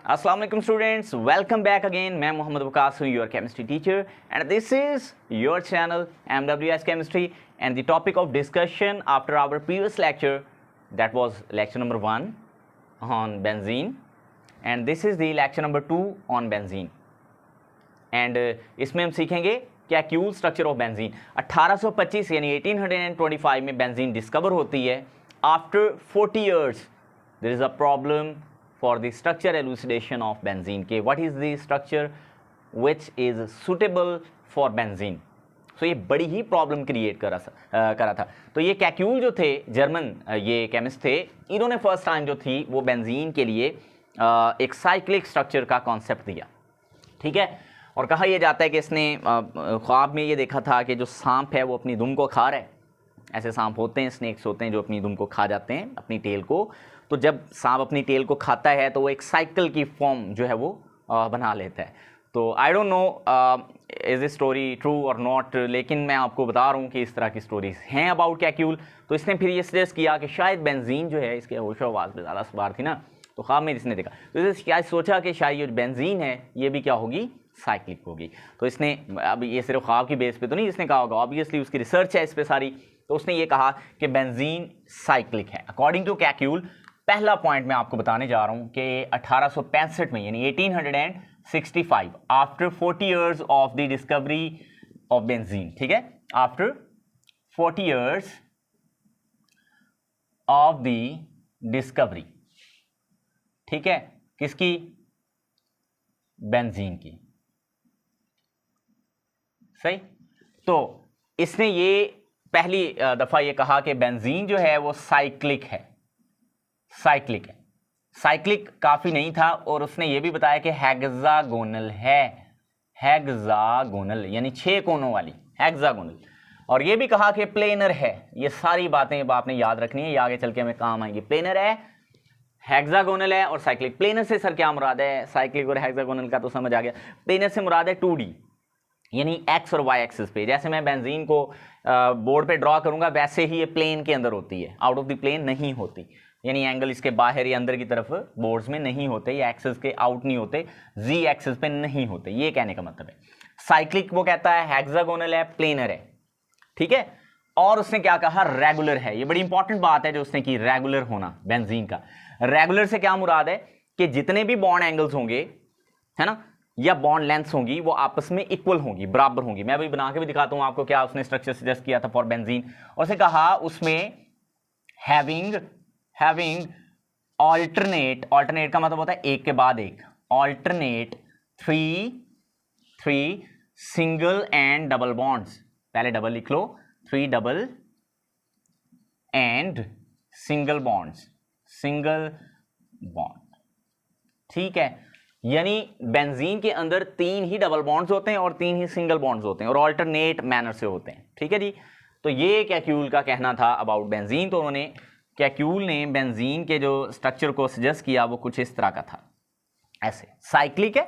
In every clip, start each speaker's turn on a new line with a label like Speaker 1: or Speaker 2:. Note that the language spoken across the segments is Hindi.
Speaker 1: अस्सलाम वालेकुम स्टूडेंट्स, वेलकम बैक अगेन। मैं मोहम्मद वकास हूँ, your chemistry teacher, and this is your channel MWS chemistry. And the topic of discussion after our previous lecture, that was lecture number 1 on benzene, and this is the lecture number 2 on benzene. And इसमें हम सीखेंगे कैक्यूल स्ट्रक्चर ऑफ बेंजीन। 1825 यानी 1825 में बेंजीन डिस्कवर होती है। After 40 years there is a problem for the structure elucidation of benzene के what is the structure which is suitable for benzene। so ये बड़ी ही प्रॉब्लम क्रिएट करा था। तो ये कैक्यूल जो थे, जर्मन ये केमिस्ट थे, इन्होंने फर्स्ट टाइम जो थी वो बेंजीन के लिए एक साइक्लिक स्ट्रक्चर का कॉन्सेप्ट दिया, ठीक है। और कहा यह जाता है कि इसने ख्वाब में ये देखा था कि जो सांप है वो अपनी दुम को खा रहा है। ऐसे सांप होते हैं, स्नेक्स होते हैं जो अपनी दुम को खा जाते हैं, अपनी टेल को। तो जब सांप अपनी टेल को खाता है तो वो एक साइकिल की फॉर्म जो है वो बना लेता है। तो I don't know is this story true और नॉट, लेकिन मैं आपको बता रहा हूँ कि इस तरह की स्टोरीज हैं अबाउट कैक्यूल। तो इसने फिर ये सजेस्ट किया कि शायद बेंजीन जो है, इसके होशो आवाज़ में ज़्यादा सवार थी ना, तो ख्वाब में इसने देखा, तो इसने क्या सोचा कि शायद ये बेंजीन है ये भी क्या होगी, साइक्लिक होगी। तो इसने, अब ये सिर्फ ख्वाब की बेस पे तो नहीं इसने कहा होगा, ऑब्वियसली उसकी रिसर्च है इस पर सारी। तो उसने ये कहा कि बेंजीन साइक्लिक है अकॉर्डिंग टू कैक्यूल। पहला पॉइंट मैं आपको बताने जा रहा हूं कि 1865 में यानी 1865 after 40 years of the discovery of benzene, ठीक है, after 40 years of the discovery, ठीक है, किसकी, बेंजीन की, सही। तो इसने ये पहली दफा ये कहा कि बेंजीन जो है वो साइक्लिक है, साइक्लिक है। साइक्लिक काफी नहीं था, और उसने ये भी बताया कि हेक्सागोनल है, हेक्सागोनल यानी 6 कोनों वाली, हेक्सागोनल। और ये भी कहा कि प्लेनर है। ये सारी बातें अब आपने याद रखनी है, ये आगे चल के हमें काम आएंगी। प्लेनर है, हेक्सागोनल है और साइक्लिक। प्लेनर से सर क्या मुराद है, साइक्लिक और हेक्सागोनल का तो समझ आ गया। प्लेनर से मुराद है 2D यानी एक्स और वाई एक्सिस पे। जैसे मैं बेंजीन को बोर्ड पे ड्रॉ करूंगा वैसे ही ये प्लेन के अंदर होती है, आउट ऑफ द प्लेन नहीं होती, यानी एंगल इसके बाहर या अंदर की तरफ बोर्ड्स में नहीं होते, या एक्सिस के आउट नहीं होते, जी एक्सिस पे नहीं होते, ये कहने का मतलब है। साइक्लिक वो कहता है हेक्सागोनल है, प्लेनर है, ठीक है। और उसने क्या कहा, रेगुलर है। ये बड़ी इंपॉर्टेंट बात है जो उसने की, रेगुलर होना बेंजीन का। रेगुलर से क्या मुराद है कि जितने भी बॉन्ड एंगल्स होंगे, है ना, या बॉन्ड लेंथ्स होंगी, वो आपस में इक्वल होंगी, बराबर होंगी। मैं अभी बना के भी दिखाता हूं आपको क्या उसने स्ट्रक्चर सजेस्ट किया था फॉर बेंजीन। और उसने कहा उसमें हैविंग ऑल्टरनेट, ऑल्टरनेट का मतलब होता है एक के बाद एक, alternate three single and double bonds. पहले डबल लिख लो, 3 double and single bonds, single bond, ठीक है। यानी बेंजीन के अंदर 3 ही डबल बॉन्ड्स होते हैं और 3 ही सिंगल बॉन्ड्स होते हैं, और ऑल्टरनेट मैनर से होते हैं, ठीक है जी। तो ये कैक्यूल का कहना था अबाउट बेंजीन। तो उन्होंने, कैक्यूल ने बेंजीन के जो स्ट्रक्चर को सजेस्ट किया वो कुछ इस तरह का था, ऐसे। साइक्लिक है,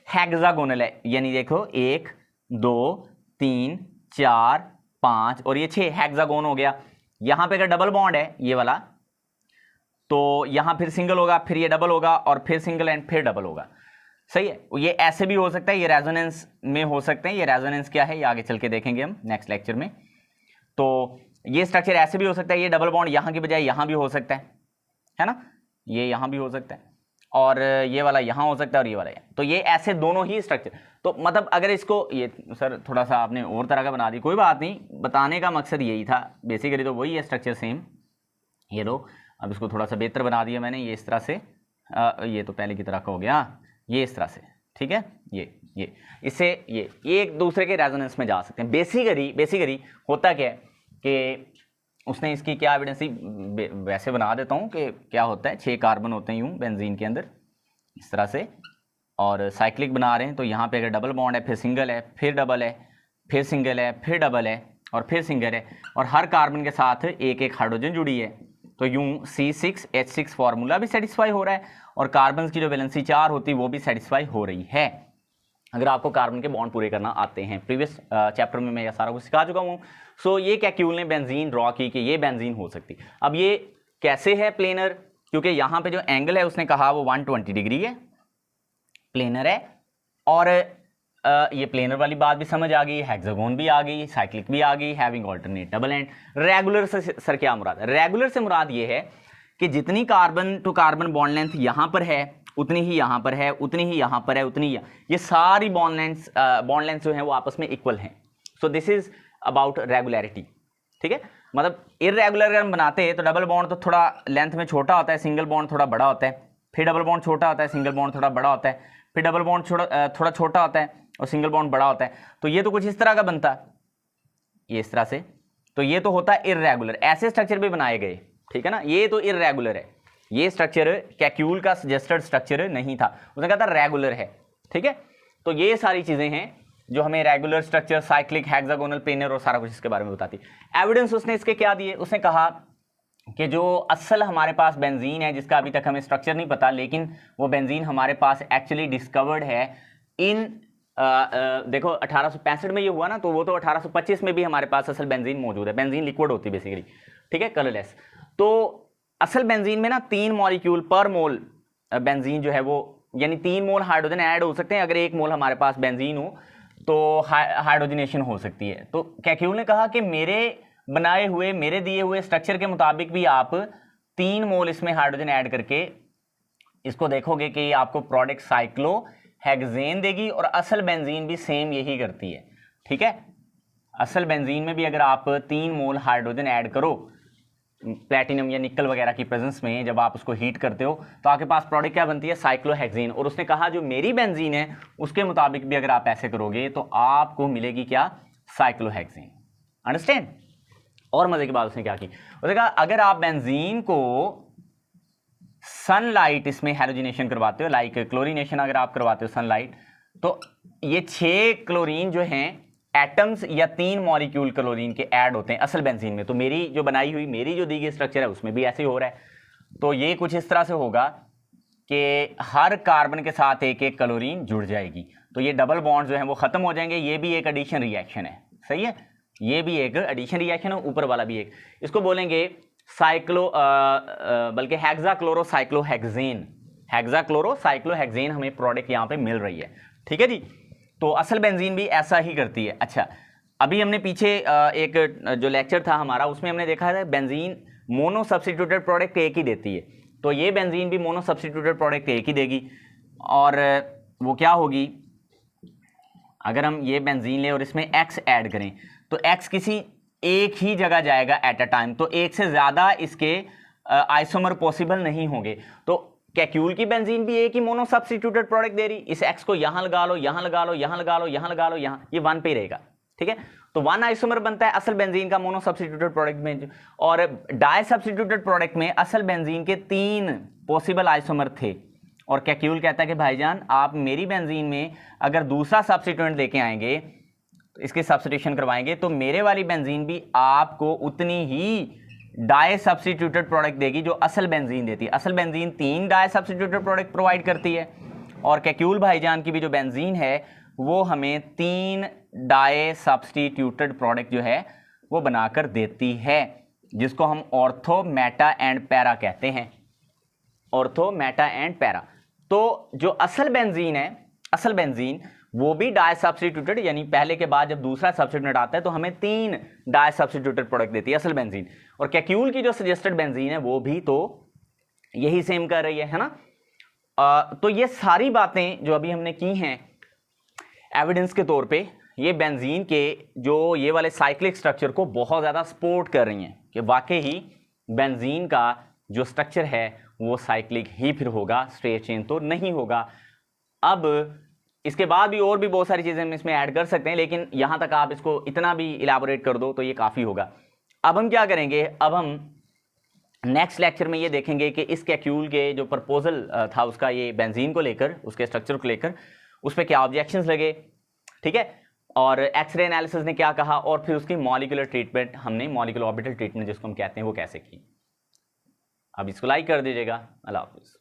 Speaker 1: हेक्सागोनल है, यानी देखो 1 2 3 4 5 और ये 6 हेक्सागोन हो गया। यहां पे अगर डबल बॉन्ड है ये वाला, तो यहां फिर सिंगल होगा, फिर ये डबल होगा, और फिर सिंगल एंड फिर डबल होगा, सही है। ये ऐसे भी हो सकता है, ये रेजोनेंस में हो सकते हैं। ये रेजोनेंस क्या है ये आगे चल के देखेंगे हम नेक्स्ट लेक्चर में। तो ये स्ट्रक्चर ऐसे भी हो सकता है, ये डबल बॉन्ड यहां की बजाय यहां भी हो सकता है ना, ये यहां भी हो सकता है, और ये वाला यहां हो सकता है, और ये वाला तो ये ऐसे दोनों ही स्ट्रक्चर। तो मतलब अगर इसको, ये सर थोड़ा सा आपने और तरह का बना दी, कोई बात नहीं, बताने का मकसद यही था बेसिकली। तो वही है स्ट्रक्चर सेम, ये लो। अब इसको थोड़ा सा बेहतर बना दिया मैंने, ये इस तरह से, ये तो पहले की तरह का हो गया, ये इस तरह से, ठीक है। ये इससे ये एक दूसरे के रेजोनेंस में जा सकते हैं। बेसिकली होता क्या है कि उसने इसकी क्या एविडेंस दी, वैसे बना देता हूँ कि क्या होता है। 6 कार्बन होते हैं यूं बेंजीन के अंदर इस तरह से, और साइक्लिक बना रहे हैं। तो यहाँ पे अगर डबल बॉन्ड है, फिर सिंगल है, फिर डबल है, फिर सिंगल है, फिर डबल है, और फिर सिंगल है, और हर कार्बन के साथ एक एक हाइड्रोजन जुड़ी है। तो यूं C6H6 फार्मूला भी सेटिस्फाई हो रहा है, और कार्बन की जो वैलेंसी 4 होती है वो भी सेटिस्फाई हो रही है, अगर आपको कार्बन के बॉन्ड पूरे करना आते हैं। प्रीवियस चैप्टर में मैं ये सारा कुछ सिखा चुका हूँ। सो ये कैक्यूल ने बेंजीन ड्रॉ की कि ये बेंजीन हो सकती। अब ये कैसे है प्लेनर, क्योंकि यहाँ पे जो एंगल है उसने कहा वो 120 डिग्री है, प्लेनर है। और ये प्लेनर वाली बात भी समझ आ गई, हेक्सागोन भी आ गई, साइक्लिक भी आ गई, having alternate double and. Regular से सर क्या मुराद है? रेगुलर से मुराद ये है कि जितनी carbon to carbon bond length यहाँ पर है उतनी ही यहाँ पर है, उतनी ही यहाँ पर है, उतनी ही ये सारी बॉन्ड लेंथ जो है वो आपस में इक्वल हैं। So this is about regularity, ठीक है। मतलब इररेगुलर अगर हम बनाते हैं तो डबल बॉन्ड तो थोड़ा लेंथ में छोटा होता है, सिंगल बॉन्ड थोड़ा बड़ा होता है, फिर डबल बॉन्ड छोटा होता है, सिंगल बॉन्ड थोड़ा बड़ा होता है, फिर डबल बॉन्ड थोड़ा छोटा होता है और सिंगल बॉन्ड बड़ा होता है। तो ये तो कुछ इस तरह का बनता है, ये इस तरह से। तो ये तो होता है इररेगुलर। ऐसे स्ट्रक्चर भी बनाए गए, ठीक है ना। ये तो इररेगुलर है, ये स्ट्रक्चर कैक्यूल का सजेस्टेड स्ट्रक्चर नहीं था, उसने कहा था रेगुलर है, ठीक है। तो ये सारी चीजें हैं जो हमें regular structure, cyclic, hexagonal, planar और सारा कुछ इसके बारे में बताती है। एविडेंस उसने इसके क्या दिए? उसने कहा कि जो असल हमारे पास बेंजीन है जिसका अभी तक हमें स्ट्रक्चर नहीं पता, लेकिन वो बेंजीन हमारे पास एक्चुअली डिस्कवर्ड है इन देखो 1865 में ये हुआ ना, तो वो तो 1825 में भी हमारे पास असल बेंजीन मौजूद है। बेंजीन लिक्विड होती है बेसिकली, ठीक है, कलरलेस। तो असल बेंजीन में ना 3 मॉलिक्यूल पर मोल बेंजीन जो है वो, यानी 3 मोल हाइड्रोजन ऐड हो सकते हैं। अगर 1 मोल हमारे पास बेंजीन हो तो हाइड्रोजनेशन हो सकती है। तो कैक्यूल ने कहा कि मेरे बनाए हुए, मेरे दिए हुए स्ट्रक्चर के मुताबिक भी आप 3 मोल इसमें हाइड्रोजन ऐड करके इसको देखोगे कि ये आपको प्रोडक्ट साइक्लोहेक्सेन देगी, और असल बेंजीन भी सेम यही करती है, ठीक है। असल बेंजीन में भी अगर आप 3 मोल हाइड्रोजन ऐड करो प्लैटिनम या निकल वगैरह की प्रेजेंस में, जब आप उसको हीट करते हो तो आपके पास प्रोडक्ट क्या बनती है? साइक्लोहेक्सेन। और उसने कहा जो मेरी बेंजीन है उसके मुताबिक भी अगर आप ऐसे करोगे तो आपको मिलेगी क्या? साइक्लोहेक्सेन। अंडरस्टैंड? और मजे की बात उसने क्या की, उसने कहा अगर आप बेंजीन को सनलाइट इसमें हैलोजिनेशन करवाते हो, लाइक क्लोरीनेशन अगर आप करवाते हो सनलाइट, तो ये 6 क्लोरीन जो हैं एटम्स या 3 मॉलिक्यूल क्लोरीन के ऐड होते हैं असल बेंजीन में। तो मेरी जो बनाई हुई, मेरी जो दी गई स्ट्रक्चर है उसमें भी ऐसे ही हो रहा है। तो ये कुछ इस तरह से होगा कि हर कार्बन के साथ एक एक क्लोरीन जुड़ जाएगी, तो ये डबल बॉन्ड जो है वो खत्म हो जाएंगे। ये भी एक एडिशन रिएक्शन है, सही है, ये भी एक एडिशन रिएक्शन है, ऊपर वाला भी एक, इसको बोलेंगे बल्कि हेक्साक्लोरोसाइक्लोहेक्सेन। हेक्साक्लोरोसाइक्लोहेक्सेन हमें प्रोडक्ट यहाँ पे मिल रही है, ठीक है जी। तो असल बेंजीन भी ऐसा ही करती है। अच्छा, अभी हमने पीछे एक जो लेक्चर था हमारा उसमें हमने देखा था बेंजीन मोनो सब्स्टिट्यूटेड प्रोडक्ट एक ही देती है। तो ये बेंजीन भी मोनो सब्स्टिट्यूटेड प्रोडक्ट एक ही देगी, और वो क्या होगी? अगर हम ये बेंजीन लें और इसमें X ऐड करें तो X किसी एक ही जगह जाएगा एट अ टाइम, तो एक से ज्यादा इसके आइसोमर पॉसिबल नहीं होंगे। तो कैक्यूल की बेंजीन भी एक ही मोनो सब्स्टिट्यूटेड प्रोडक्ट दे रही, इस X को यहां लगा लो, यहां लगा लो, यहां लगा लो, यहां लगा लो, यहां, ये 1 पे ही रहेगा, ठीक है। तो 1 आइसोमर बनता है असल बेंजीन का मोनो सब्स्टिट्यूटेड प्रोडक्ट में, और डाई सब्स्टिट्यूटेड प्रोडक्ट में असल बेंजीन के 3 पॉसिबल आइसोमर थे। और कैक्यूल कहता है कि भाईजान आप मेरी बेंजीन में अगर दूसरा सब्स्टिट्यूएंट लेके आएंगे, तो इसके सब्स्टिट्यूशन करवाएंगे, तो मेरे वाली बेंजीन भी आपको उतनी ही डाई सब्स्टिट्यूटेड प्रोडक्ट देगी जो असल बेंजीन देती है। असल benzene 3 di substituted product provide करती है, और कैक्यूल भाईजान की भी जो बेंजीन है वो हमें 3 डाई सब्स्टिट्यूटेड प्रोडक्ट जो है वो बनाकर देती है, जिसको हम ऑर्थो, मेटा एंड पैरा कहते हैं। Ortho, Meta and para. तो जो असल बेंजीन है, असल बेंजीन वो भी डाई सब्स्टिट्यूटेड, यानी पहले के बाद जब दूसरा सब्स्टिट्यूएंट आता है तो हमें 3 डाई सब्स्टिट्यूटेड प्रोडक्ट देती है असल बेंजीन। और कैक्यूल की जो सजेस्टेड बेंजीन है वो भी तो यही सेम कर रही है ना। तो ये सारी बातें जो अभी हमने की हैं एविडेंस के तौर पे, ये बेंजीन के जो ये वाले साइक्लिक स्ट्रक्चर को बहुत ज़्यादा सपोर्ट कर रही हैं कि वाकई ही बेंजीन का जो स्ट्रक्चर है वो साइक्लिक ही फिर होगा, स्ट्रेट चेन तो नहीं होगा। अब इसके बाद भी और भी बहुत सारी चीज़ें हम इसमें ऐड कर सकते हैं, लेकिन यहाँ तक आप इसको इतना भी इलाबोरेट कर दो तो ये काफ़ी होगा। अब हम क्या करेंगे, अब हम नेक्स्ट लेक्चर में ये देखेंगे कि इस कैक्यूल के जो प्रपोजल था उसका, ये बेंजीन को लेकर, उसके स्ट्रक्चर को लेकर, उस पर क्या ऑब्जेक्शंस लगे, ठीक है, और एक्सरे एनालिसिस ने क्या कहा, और फिर उसकी मॉलिक्यूलर ट्रीटमेंट हमने, मॉलिक्यूलर ऑर्बिटल ट्रीटमेंट जिसको हम कहते हैं, वो कैसे की। अब इसको लाइक कर दीजिएगा। अल्लाह हाफिज़।